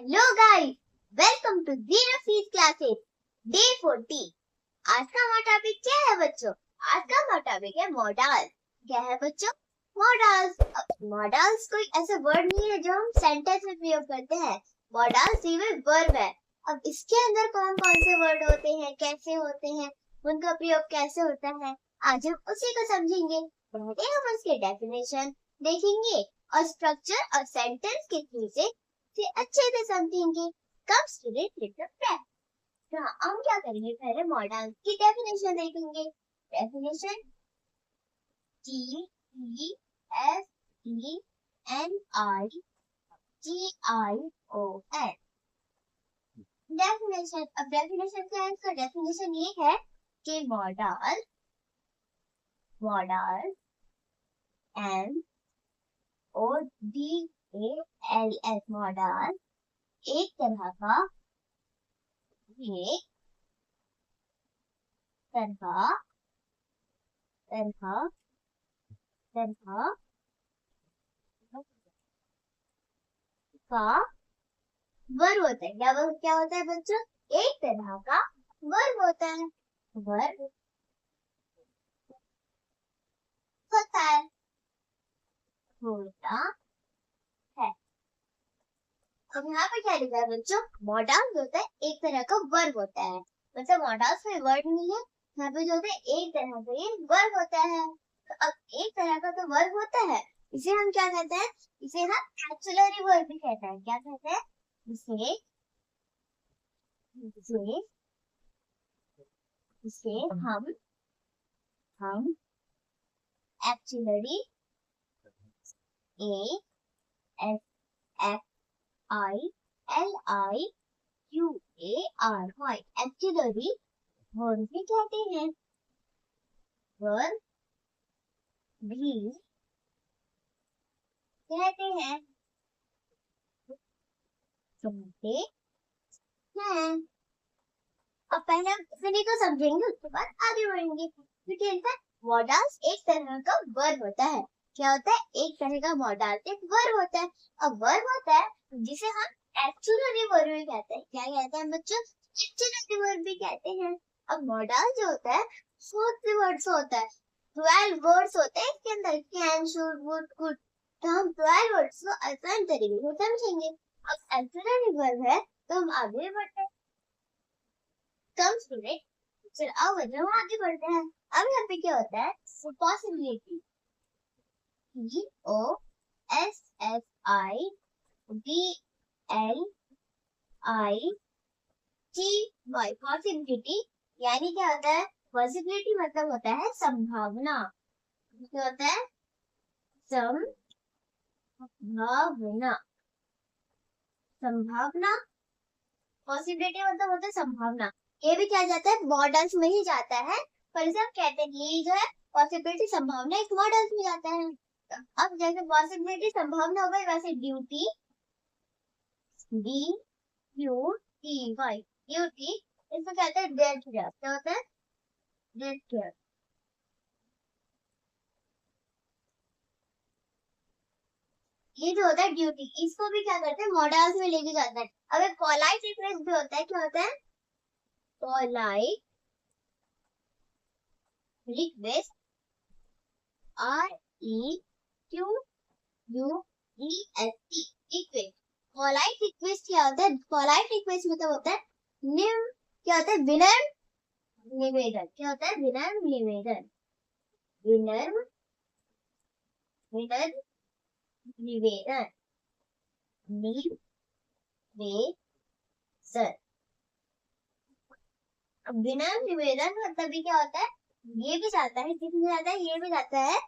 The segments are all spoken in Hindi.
Hello guys, welcome to zero fees classes day 40। आज का हमारा टॉपिक क्या है बच्चों? आज का हमारा टॉपिक है मॉडल्स। क्या है बच्चों? मॉडल्स। मॉडल्स कोई ऐसा वर्ड नहीं है जो हम सेंटेंस में प्रयोग करते हैं। मॉडल्स ये वर्ब है। अब इसके अंदर कौन कौन से वर्ड होते हैं, कैसे होते हैं, उनका प्रयोग कैसे होता है, आज हम उसी को समझेंगे। पहले हम उसके डेफिनेशन देखेंगे और स्ट्रक्चर और सेंटेंस के थ्रू से अच्छे से समझेंगे। कम स्टूडेंट लिटिल प्रेप। तो हम क्या करेंगे, पहले मॉडल की डेफिनेशन देखेंगे। Definition DEFINITION। डेफिनेशन, अब डेफिनेशन क्या है? इसका डेफिनेशन ये है कि मॉडल MODALS मॉडल एक तरह का वर्ब होता है। क्या होता है बच्चों? एक तरह का वर्ब होता है। वर्ब होता है, होता है। अब यहाँ पे क्या लिखा है बच्चों? मॉडल्स होता है एक तरह का वर्ब होता है। मतलब मॉडल्स में वर्ड नहीं है, यहाँ पे जो होता है एक तरह का ये वर्ब होता है। तो अब एक तरह का तो वर्ब होता है, इसे हम क्या कहते हैं? इसे हम एक्सिलरी वर्ब भी कहते हैं। क्या कहते हैं इसे? इसे हम एक्सिलरी AXILIUARY एक्सिलरी वर्ब भी कहते हैं। वर्ब भी कहते हैं, सुनते हैं। अब पहले हम इन्हीं को समझेंगे, उसके बाद आगे बढ़ेंगे। क्योंकि मॉडल्स एक तरह का वर्ब होता है। क्या होता है? एक तरह का मॉडल एक वर्ब होता है। अब वर्ब होता है जिसे हम एक्चुअली वर्ब भी कहते हैं। क्या कहते हैं बच्चों? एक्चुअली वर्ब भी कहते हैं। अब मॉडल जो होता है 40 वर्ड्स होता है, 12 वर्ड्स होते हैं इसके अंदर। Can, should, would, could. तो हम 12 वर्ड्स को आसान तरीके से समझेंगे। अब एक्चुअली वर्ब है तो हम आगे बढ़ते हैं। कम स्टूडेंट, चलो आओ बच्चों हम आगे बढ़ते हैं। अब यहाँ पे क्या होता है? Possibility, POSSIBLITY। पॉसिबिलिटी यानी क्या होता है? पॉसिबिलिटी मतलब होता है संभावना। क्या होता है? संभावना। पॉसिबिलिटी मतलब होता है संभावना। ये भी क्या जाता है? मॉडल्स में ही जाता है, पर इसे हम कहते हैं ये जो है पॉसिबिलिटी संभावना एक मॉडल्स में जाता है। अब जैसे पॉसिबिलिटी संभावना हो गई, वैसे ड्यूटी, ड्यूटी इसको कहते हैं डेथ केयर। क्या होता है? Death care. ये जो होता है ड्यूटी, इसको भी क्या करते हैं? मॉडल्स में लेके जाता है। अब एक पोलाइट रिक्वेस्ट भी होता है। क्या होता है? Polite request, REQUEST, request. Polite request क्या होता है? पोलाइट रिक्वेस्ट मतलब होता है क्या होता है? विनम्र निवेदन। क्या होता है? विनम्र निवेदन। विनम्र निवेदन। विनम्र निवेदन मतलब भी क्या होता है? ये भी जाता है, किसमें जाता है? ये भी जाता है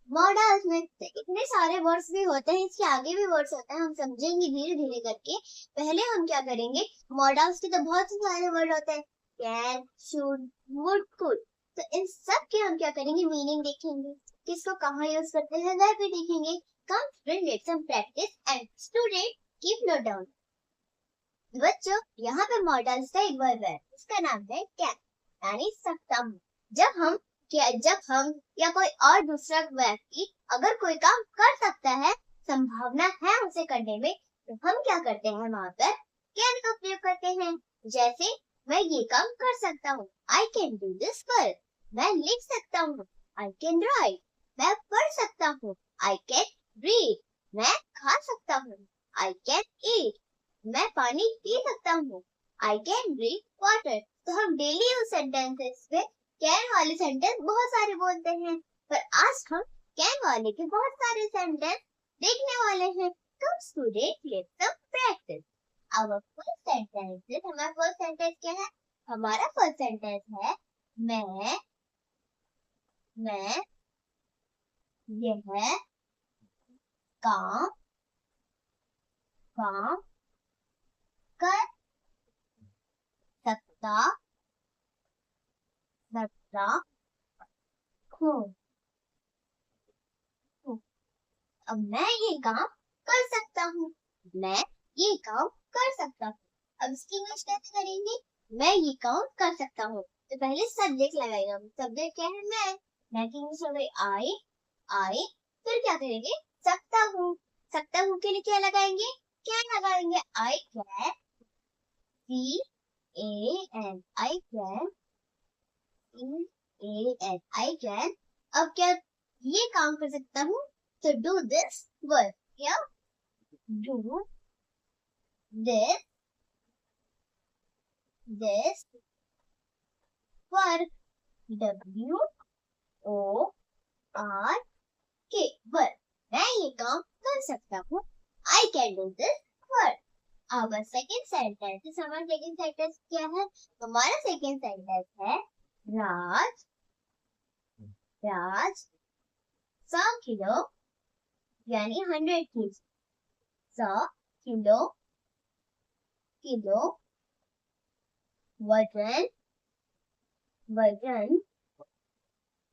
मॉडल्स में। तो इतने सारे वर्ड्स भी होते हैं, इसके आगे भी वर्ड्स होते हैं, हम समझेंगे धीरे धीरे करके। पहले हम क्या करेंगे? मॉडल्स के तो बहुत सारे वर्ड होते हैं, कैन, शुड, वुड, कुड। तो इन सब के हम क्या करेंगे? मीनिंग देखेंगे, किसको कहाँ यूज करते हैं वह भी देखेंगे। Come student let some practice and student keep note down. बच्चों यहाँ पे मॉडल्स का एक वर्ब है, इसका नाम है कैन, यानी सक्षम। जब हम या कोई और दूसरा व्यक्ति अगर कोई काम कर सकता है, संभावना है उसे करने में, तो हम क्या करते हैं वहां पर कैन का प्रयोग करते हैं। जैसे मैं ये काम कर सकता हूँ, I can do this work. मैं लिख सकता हूँ, आई कैन राइट। मैं पढ़ सकता हूँ, आई कैन रीड। मैं खा सकता हूँ, आई कैन ईट। मैं पानी पी सकता हूँ, आई कैन ड्रिंक वाटर। तो हम डेली यूज सेंटेंसेस में कैन वाले सेंटेंस बहुत सारे बोलते हैं, पर आज हम कैन वाले के बहुत सारे सेंटेंस देखने वाले हैं। तो student let's practice our first sentence. हमारा फर्स्ट सेंटेंस क्या है? हमारा फर्स्ट सेंटेंस है मैं यह काम काम कर सकता हूँ। अब मैं ये काम कर सकता हूँ, मैं ये काम कर सकता हूँ। अब इसकी इंग्लिश कैसे करेंगे? मैं ये काम कर सकता हूँ, तो पहले सब्जेक्ट लगाएगा। सब्जेक्ट क्या है? मैं की इंग्लिश हो गई आई। फिर क्या करेंगे? सकता हूँ। सकता हूँ के लिए क्या लगाएंगे? कैन लगाएंगे। I can, CAN, I can, CAN, I can. अब क्या ये काम कर सकता हूँ? तो डू दिस वर्क। क्या? Do this work. WORK work. मैं ये काम कर सकता हूँ, I can do this work. अब सेकेंड सेंटेंस, हमारा सेकेंड सेंटेंस क्या है? हमारा सेकेंड सेंटेंस है राज 100 किलो यानी 100 kg, 100 किलो वजन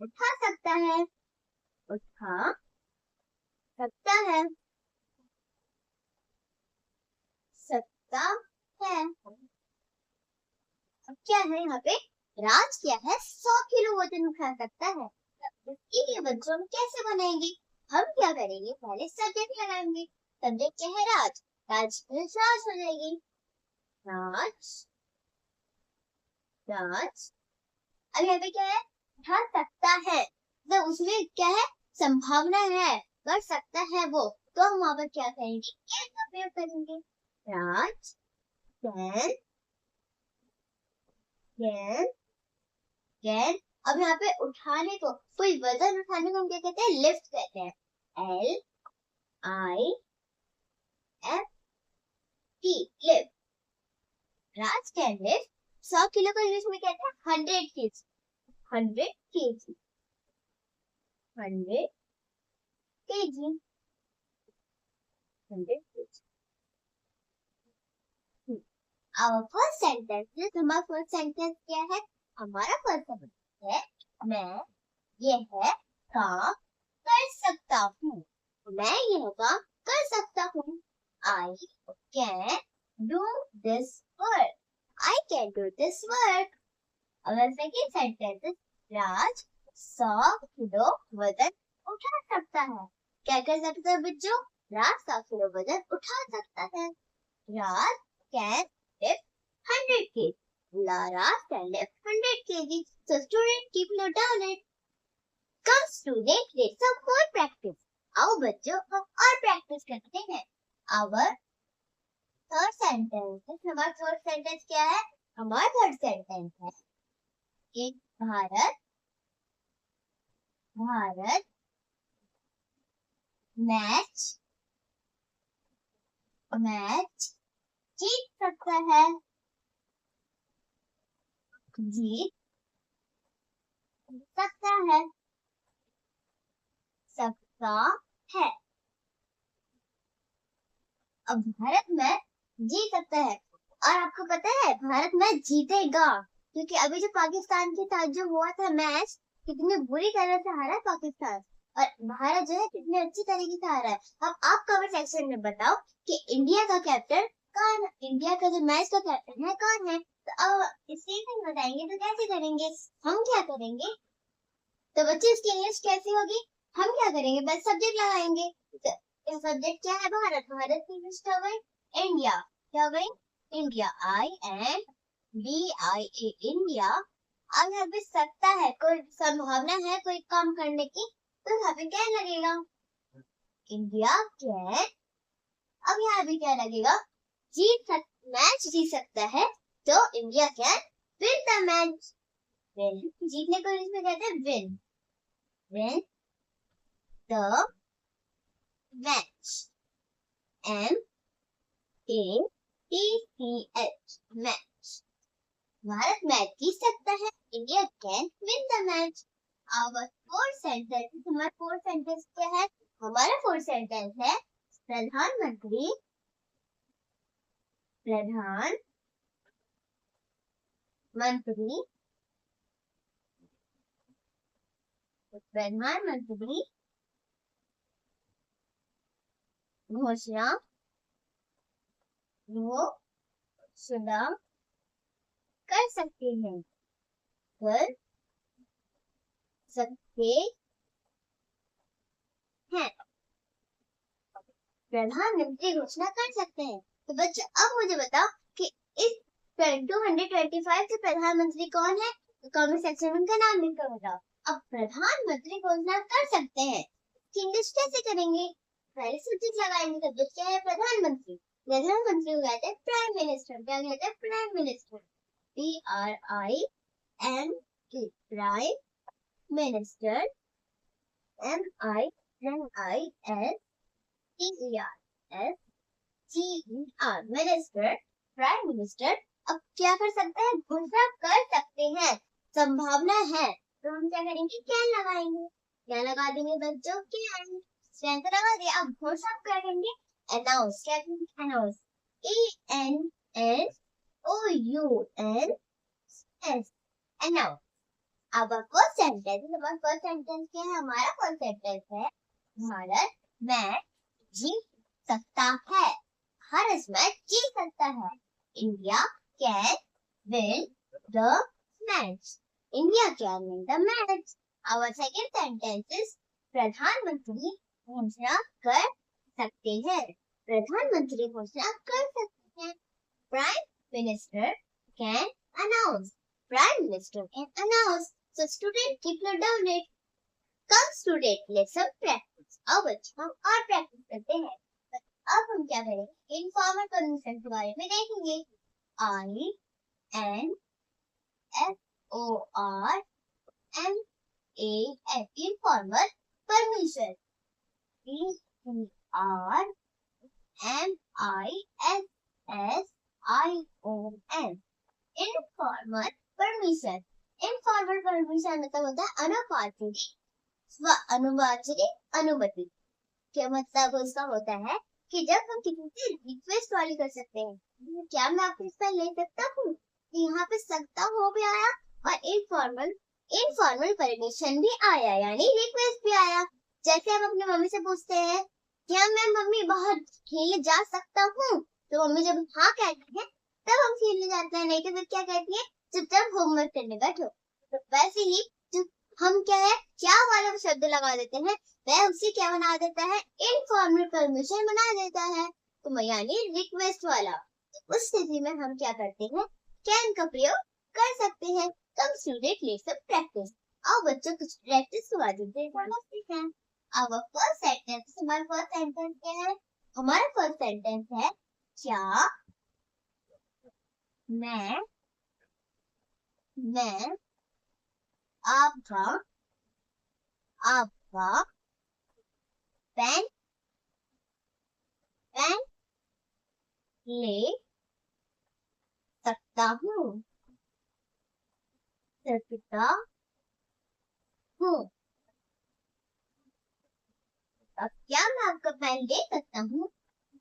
उठा सकता है। सकता है। अब क्या है यहाँ पे? राज क्या है? 100 किलो वजन उठा सकता है। इसके लिए बच्चों हम कैसे बनाएंगे? हम क्या करेंगे? पहले सब्जेक्ट लगाएंगे। सब्जेक्ट क्या है? राज। राज हो जाएगी। राज। अब यहाँ पे क्या है? उठा सकता है, तो उसमें क्या है? संभावना है, कर सकता है वो। तो हम वहां पर क्या करेंगे? कैन का प्रयोग करेंगे। राज कैन कैन। अब यहाँ पे उठाने को, कोई वजन उठाने को हम क्या कहते हैं? लिफ्ट कहते हैं। LIFT, lift. Raj can lift 100 kilo को इंग्लिश में कहते हैं 100 kg। 100 kg, 100 kg, 100 kg। Our first sentence is, हमारा फर्स्ट सेंटेंस क्या है? हमारा फर्स्ट सेंटेंस है मैं यह काम कर सकता हूँ। मैं यह काम कर सकता हूँ। I can do this work. I can do this work. अगर सेकेंड सेंटेंस है राज 100 किलो वजन उठा सकता है। क्या कर सकता है बच्चों? राज 100 किलो वजन उठा सकता है। राज can lift 100 kg. Raj can lift 100 kg. So student keep note down it. Come student, let's some more practice. आओ बच्चों हम और प्रैक्टिस करते हैं। Our थर्ड सेंटेंस, हमारा थर्ड सेंटेंस क्या है? हमारा थर्ड सेंटेंस है कि भारत मैच जीत सकता है। जीत सकता है। सकता है। अब भारत मैच जीत सकता है, और आपको पता है भारत मैच जीतेगा, क्योंकि अभी जो पाकिस्तान के साथ जो हुआ था मैच, कितनी बुरी तरह से हारा पाकिस्तान, और भारत जो है कितनी अच्छी तरीके से हारा है। अब आप कमेंट सेक्शन में बताओ कि इंडिया का कैप्टन कौन है? इंडिया का जो मैच का कैप्टन है कौन है? तो अब इसी में बताएंगे तो कैसे करेंगे? हम क्या करेंगे? तो बच्चे इसकी इंग्लिश कैसी होगी? हम क्या करेंगे? बस सब्जेक्ट लगाएंगे। तो सब्जेक्ट क्या है? भारत। भारत की इंग्लिश क्या होगी? इंडिया, क्या हो गई? India, INDIA, India. अब यहाँ पे सकता है, कोई संभावना है कोई काम करने की, तो यहाँ पे क्या लगेगा? India can. अब यहाँ भी क्या लगेगा? मैच जीत सकता है, तो India can win the match. Win, जीतने को इसमें कहते हैं win. Win the match, MATCH, match. भारत मैच जीत सकता है, India can win the match. Our fourth sentence, हमारा फोर्थ सेंटेंस क्या है? हमारा फोर्थ सेंटेंस है प्रधानमंत्री घोषणा कर सकते हैं, कर सकते हैं। प्रधानमंत्री घोषणा कर सकते हैं। तो बच्चों अब मुझे बताओ कि इस 225 से प्रधानमंत्री कौन है? तो कमेंट सेक्शन में उनका नाम लिखकर बताओ। अब प्रधानमंत्री घोषणा कर सकते हैं, इंग्लिश कैसे करेंगे? पहले सब्जेक्ट लगाएंगे, सब्जेक्ट क्या है? प्रधानमंत्री। प्रधानमंत्री को कहते हैं प्राइम मिनिस्टर। क्या कहते हैं? Prime minister, PRIME, prime minister, MINISTER, minister, prime minister. अब क्या कर सकते हैं? घोषणा कर सकते हैं, संभावना है, तो हम क्या करेंगे? कैन लगाएंगे। क्या लगा देंगे बच्चों? कैन तो लगा दिया। अब घोषणा क्या करेंगे? अनाउंस। क्या करेंगे? Announce, ANNOUNS, announce. अब फर्स्ट सेंटेंस, हमारा फर्स्ट सेंटेंस क्या है? हमारा फर्स्ट सेंटेंस है भारत मैच जीत सकता है। भारत मैच जीत सकता है। India can win the match, India can win the match. Our second sentence is प्रधानमंत्री घोषणा कर सकते हैं। प्रधानमंत्री घोषणा कर सकते हैं। Prime minister can announce, prime minister can announce. So student, keep your down it. Come student, let's have practice. अब बच्चों हम और प्रैक्टिस करते हैं। अब हम क्या करेंगे? इनफॉर्मल परमिशन के बारे में देखेंगे। INFORMAL, informal permission. PRMISSION, informal permission. Informal permission मतलब होता है अनौपचारिक व अनौपचारिक अनुमति। क्या मतलब उसका होता है कि जब हम किसी से रिक्वेस्ट वाली कर सकते हैं, क्या मैं आपको इस पर ले सकता हूँ? यहाँ पे सकता हो भी आया और इनफॉर्मल परमिशन भी आया, यानी रिक्वेस्ट भी आया। जैसे हम अपनी मम्मी से पूछते हैं, क्या मैं मम्मी बाहर खेलने जा सकता हूँ? तो मम्मी जब हाँ कहती है तब हम खेलने जाते हैं, नहीं तो फिर क्या कहती है? चुपचाप होमवर्क करने बैठो। तो वैसे ही हम क्या है, क्या वाला शब्द लगा देते हैं, वह उसे क्या बना देता है? इनफॉर्मल परमिशन बना देता है, तो यानी रिक्वेस्ट वाला। तो उस स्थिति में हम क्या करते हैं? कैन का प्रयोग कर सकते हैं। कम स्टूडेंट ले सब प्रैक्टिस। आओ बच्चों कुछ प्रैक्टिस करवा देते हैं। अब फर्स्ट सेंटेंस, हमारा फर्स्ट सेंटेंस क्या है? हमारा फर्स्ट सेंटेंस है क्या मैं आपका पेन ले सकता हूँ, अब क्या मैं आपका पेन ले सकता हूँ?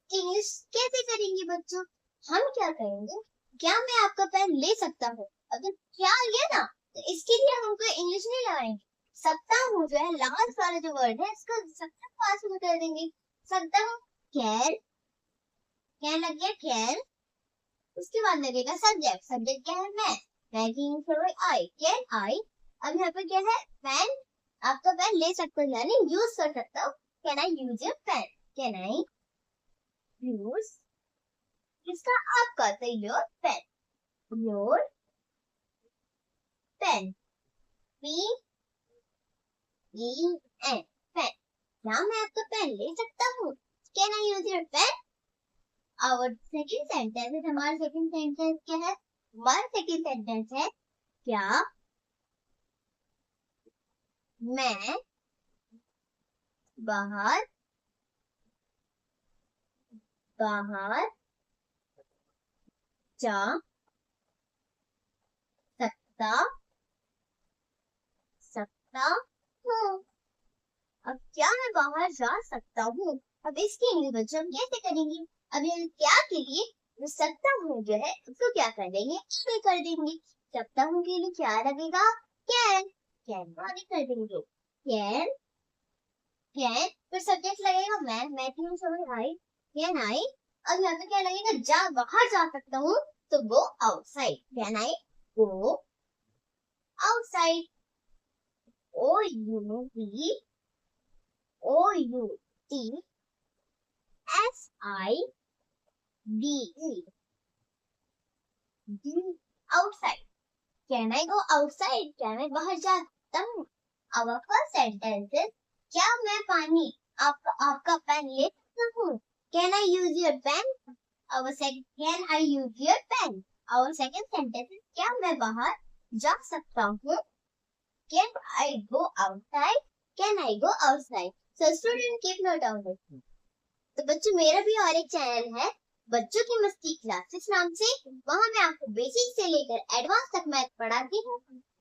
इंग्लिश कैसे करेंगे बच्चों? हम क्या करेंगे? क्या मैं आपका पेन ले सकता हूँ? अगर क्या लिया ना, तो इसके लिए हमको इंग्लिश नहीं लगाएंगे। सकता हूँ जो है, लास्ट वाला जो वर्ड है, इसको सकता पास में कर देंगे। सकता हूँ कैन लग गया कैन, उसके बाद लगेगा सब्जेक्ट क्या है? मैं आई, कैन आई। अब यहाँ पे क्या है? पेन, आपका पेन ले सकता हूँ यानी यूज कर सकता हूँ। Can I use your pen? Can I use किसका? आपका। तो your pen, your pen, P E N, pen. क्या मैं आपका पेन ले सकता हूँ? Can I use your pen? Our second sentence है, हमारा second sentence क्या है? हमारा second sentence है, क्या मैं बाहर बाहर जा सकता हूँ? अब क्या मैं बाहर जा सकता हूँ? अब इसके लिए बच्चों हम कैसे करेंगे? अब ये क्या के लिए जो सकता हूँ जो है उसको क्या कर देंगे? आगे कर देंगे। सकता हूँ के लिए क्या लगेगा? कैन आगे कर देंगे। कैन फिर सब्जेक्ट लगेगा मैं क्यों समझ आई? Can I. अब यहाँ पे क्या लगेगा? जा, बाहर जा सकता हूँ तो go outside. Can I go outside. OUTSIDE outside. Can I go outside? क्या मैं बाहर जा सकता हूँ? Our first sentence is क्या मैं पानी आपका पेन ले सकता हूँ? Can I use your pen? Can I use your pen? Our second sentence is क्या मैं बाहर जा सकता हूँ? Can I go outside? Can I go outside? So student keep note on this. तो बच्चों मेरा भी और एक चैनल है बच्चों की मस्ती क्लासेस नाम से। वहाँ मैं आपको बेसिक से लेकर एडवांस तक मैथ पढ़ाती हूँ,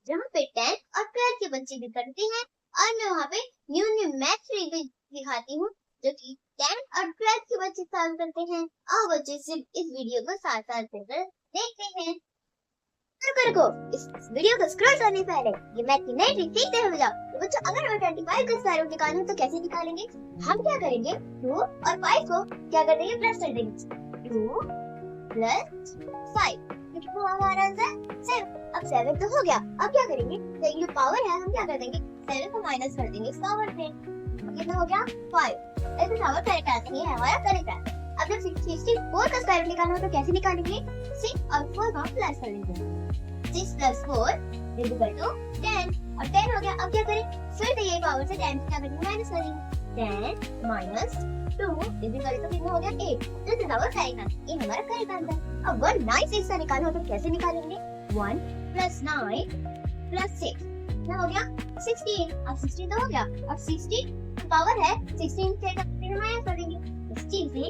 जहाँ पे 10th और 12th के बच्चे भी करते हैं। और मैं वहाँ पे न्यू मैथ भी दिखाती हूँ जो कि 10th और 12th के बच्चे सॉल्व करते हैं। और बच्चे सिर्फ इस वीडियो को साथ देखते हैं। रुको, इस वीडियो को स्क्रॉल करने से पहले ये मैथ की नई ट्रिक सीखते हो जाओ। तो बच्चों अगर मैं 25 का स्क्वायर रूट निकालूं तो कैसे निकालेंगे? हम क्या करेंगे? 2 और 5 को क्या कर देंगे? प्लस कर देंगे। 2 प्लस 5 तो कितना हमारा आंसर? 7। अब 7 तो हो गया। अब क्या करेंगे? तो ये पावर है हम क्या कर देंगे? 7 को माइनस कर देंगे इस पावर से। कितना हो गया? 5। ऐसे पावर करेक्ट आती है हमारा करेक्ट आंसर। अब जब 64 का स्क्वायर रूट निकालना हो तो कैसे निकालेंगे? 6 और 4 का प्लस कर देंगे। 6 plus 4 is equal to 10 और 10 हो गया। अब क्या करें? फिर से ये पावर से 10 क्या करेंगे? माइनस करेंगे। 10 minus 2 is equal to कितना हो गया? 8। This is our correct answer। ये हमारा करेक्ट आंसर। अब 196 का निकालना हो तो कैसे निकालेंगे? 1 plus 9 plus 6 क्या हो गया? 16। अब 16 तो हो गया। अब 16 पावर है 16 से माइनस कर देंगे। 16 से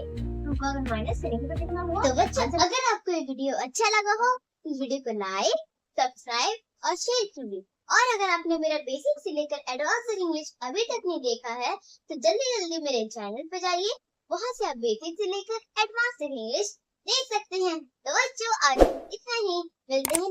2 का माइनस करेंगे तो कितना हुआ? तो बच्चों अगर आपको ये वीडियो अच्छा लगा हो इस वीडियो को लाइक, सब्सक्राइब और शेयर कीजिए। और अगर आपने मेरा बेसिक से लेकर एडवांस इंग्लिश अभी तक नहीं देखा है तो जल्दी मेरे चैनल पे जाइए। वहाँ से आप बेसिक से लेकर एडवांस इंग्लिश देख सकते हैं। तो बच्चों आज इतना ही, मिलते हैं